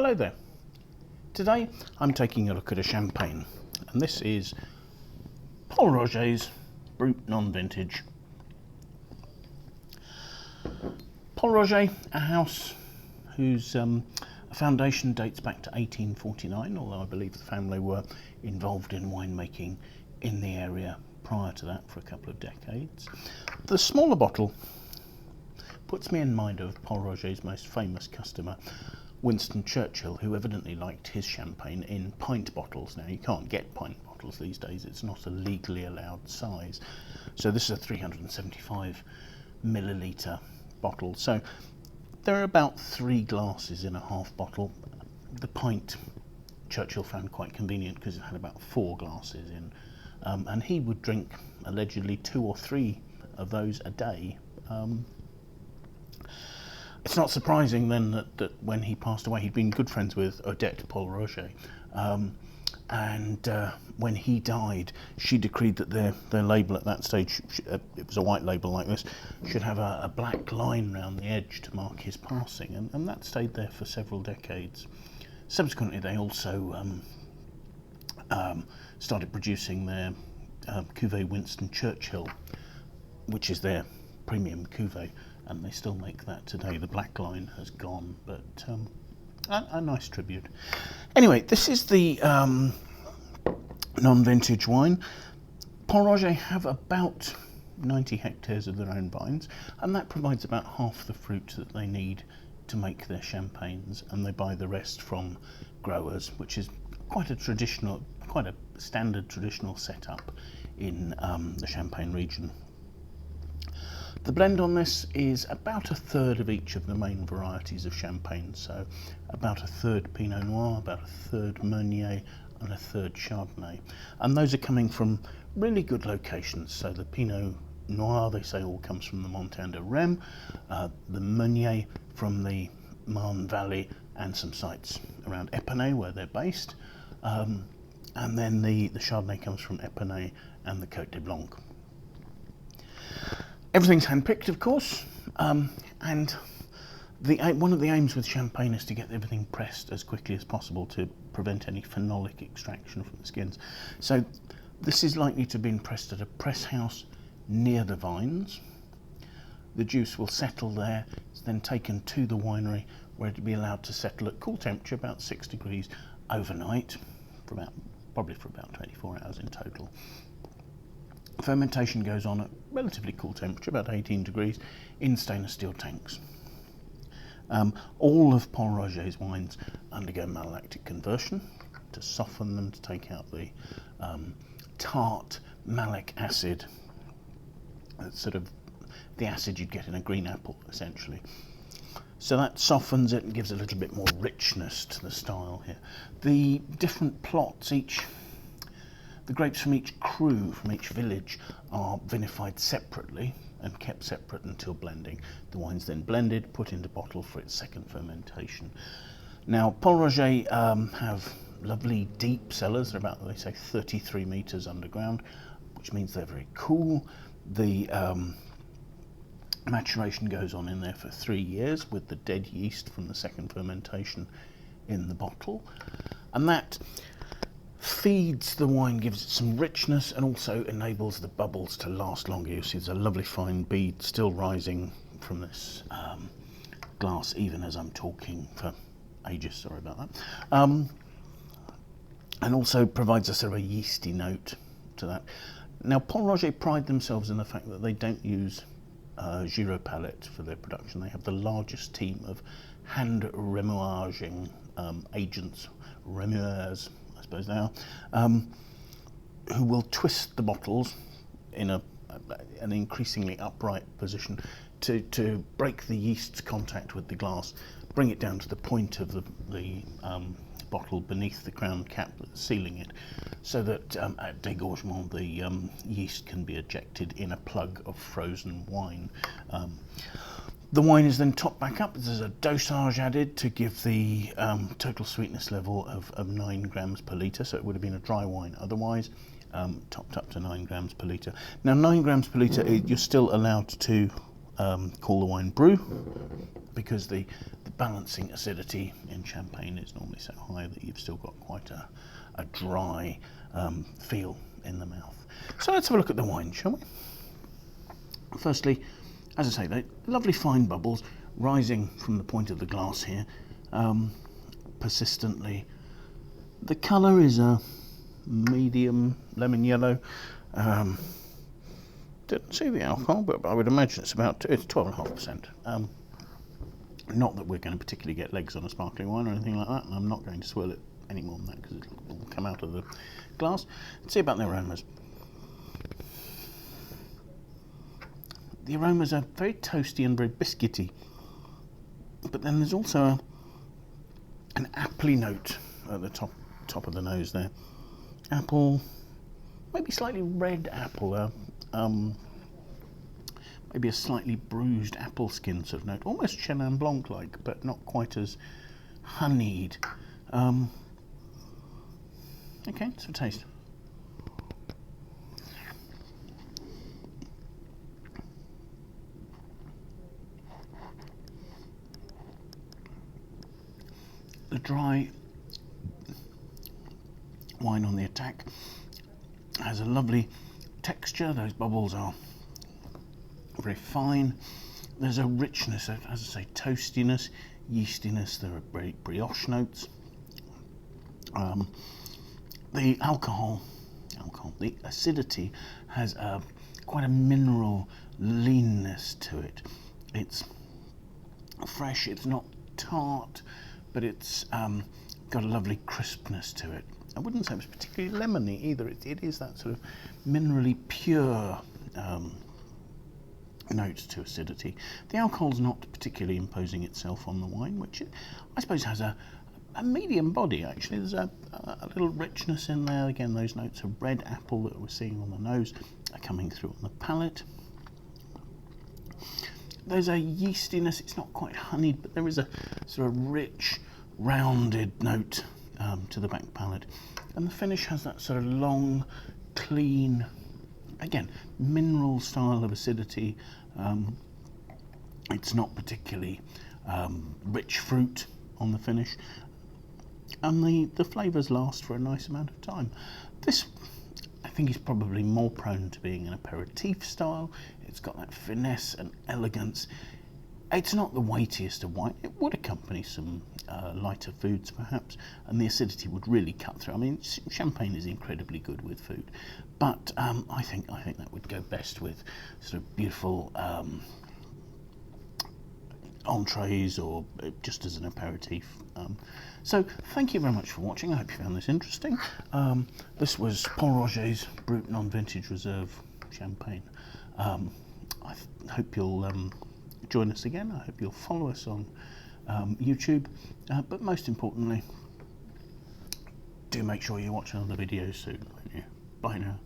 Hello there. Today I'm taking a look at a champagne, and this is Pol Roger's Brut non-vintage. Pol Roger, a house whose foundation dates back to 1849, although I believe the family were involved in winemaking in the area prior to that for a couple of decades. The smaller bottle puts me in mind of Pol Roger's most famous customer, Winston Churchill, who evidently liked his champagne in pint bottles. Now, you can't get pint bottles these days, it's not a legally allowed size. So this is a 375 millilitre bottle. So there are about 3 glasses in a half bottle. The pint Churchill found quite convenient because it had about 4 glasses in. And he would drink allegedly 2 or 3 of those a day. It's not surprising then that when he passed away, he'd been good friends with Odette Pol Roger, and when he died, she decreed that their label at that stage, it was a white label like this, should have a black line around the edge to mark his passing, and that stayed there for several decades. Subsequently, they also started producing their cuvée Winston Churchill, which is their premium cuvée, and they still make that today. The black line has gone, but a nice tribute. Anyway, this is the non-vintage wine. Pol Roger have about 90 hectares of their own vines, and that provides about half the fruit that they need to make their champagnes, and they buy the rest from growers, which is quite a standard traditional setup in the Champagne region. The blend on this is about a third of each of the main varieties of Champagne, so about a third Pinot Noir, about a third Meunier, and a third Chardonnay. And those are coming from really good locations. So the Pinot Noir, they say, all comes from the Montagne de Reims, the Meunier from the Marne Valley and some sites around Epernay where they're based, and then the Chardonnay comes from Epernay and the Côte de Blanc. Everything's hand-picked, of course, and one of the aims with champagne is to get everything pressed as quickly as possible to prevent any phenolic extraction from the skins. So this is likely to have been pressed at a press house near the vines. The juice will settle there, it's then taken to the winery where it will be allowed to settle at cool temperature, about 6 degrees, overnight, probably for about 24 hours in total. Fermentation goes on at relatively cool temperature, about 18 degrees, in stainless steel tanks. All of Pol Roger's wines undergo malolactic conversion to soften them, to take out the tart malic acid, sort of the acid you'd get in a green apple, essentially. So that softens it and gives a little bit more richness to the style here. The different plots, the grapes from each cru, from each village, are vinified separately and kept separate until blending. The wine's then blended, put into bottle for its second fermentation. Now, Pol Roger have lovely deep cellars. They're about, they say, 33 metres underground, which means they're very cool. The maturation goes on in there for 3 years with the dead yeast from the second fermentation in the bottle, and that feeds the wine, gives it some richness, and also enables the bubbles to last longer. You see there's a lovely fine bead still rising from this glass even as I'm talking for ages, sorry about that, and also provides a sort of a yeasty note to that. Now, Pol Roger pride themselves in the fact that they don't use Giraud palette for their production. They have the largest team of hand remuaging agents, remueurs, I suppose they are, who will twist the bottles in an increasingly upright position to break the yeast's contact with the glass, bring it down to the point of the bottle beneath the crown cap that's sealing it, so that at dégorgement the yeast can be ejected in a plug of frozen wine. The wine is then topped back up. There's a dosage added to give the total sweetness level of 9 grams per litre, so it would have been a dry wine otherwise, topped up to 9 grams per litre. Now, 9 grams per litre, you're still allowed to call the wine Brut, because the balancing acidity in champagne is normally so high that you've still got quite a dry feel in the mouth. So let's have a look at the wine, shall we? Firstly, as I say, they're lovely fine bubbles rising from the point of the glass here, persistently. The colour is a medium lemon yellow. Didn't see the alcohol, but I would imagine it's 12.5%. Not that we're going to particularly get legs on a sparkling wine or anything like that, and I'm not going to swirl it any more than that because it'll all come out of the glass. Let's see about the aromas. The aromas are very toasty and very biscuity, but then there's also an appley note at the top of the nose there. Apple, maybe slightly red apple, maybe a slightly bruised apple skin sort of note, almost Chenin Blanc like, but not quite as honeyed. Okay, let's have a taste. The dry wine on the attack has a lovely texture. Those bubbles are very fine. There's a richness, as I say, toastiness, yeastiness. There are brioche notes. The alcohol, the acidity has quite a mineral leanness to it. It's fresh. It's not tart, but it's got a lovely crispness to it. I wouldn't say it's particularly lemony either. It is that sort of minerally pure notes to acidity. The alcohol's not particularly imposing itself on the wine, which I suppose has a medium body actually. There's a little richness in there. Again, those notes of red apple that we're seeing on the nose are coming through on the palate. There's a yeastiness. It's not quite honeyed, but there is a sort of rich, rounded note to the back palate. And the finish has that sort of long, clean, again, mineral style of acidity. It's not particularly rich fruit on the finish. And the flavours last for a nice amount of time. This, I think, is probably more prone to being an aperitif style. It's got that finesse and elegance. It's not the weightiest of wine. It would accompany some lighter foods, perhaps, and the acidity would really cut through. I mean, champagne is incredibly good with food, but I think that would go best with sort of beautiful entrees or just as an aperitif. So thank you very much for watching. I hope you found this interesting. This was Pol Roger's Brut Non-Vintage Reserve Champagne. I hope you'll join us again. I hope you'll follow us on YouTube, but most importantly, do make sure you watch another video soon, won't you? Bye now.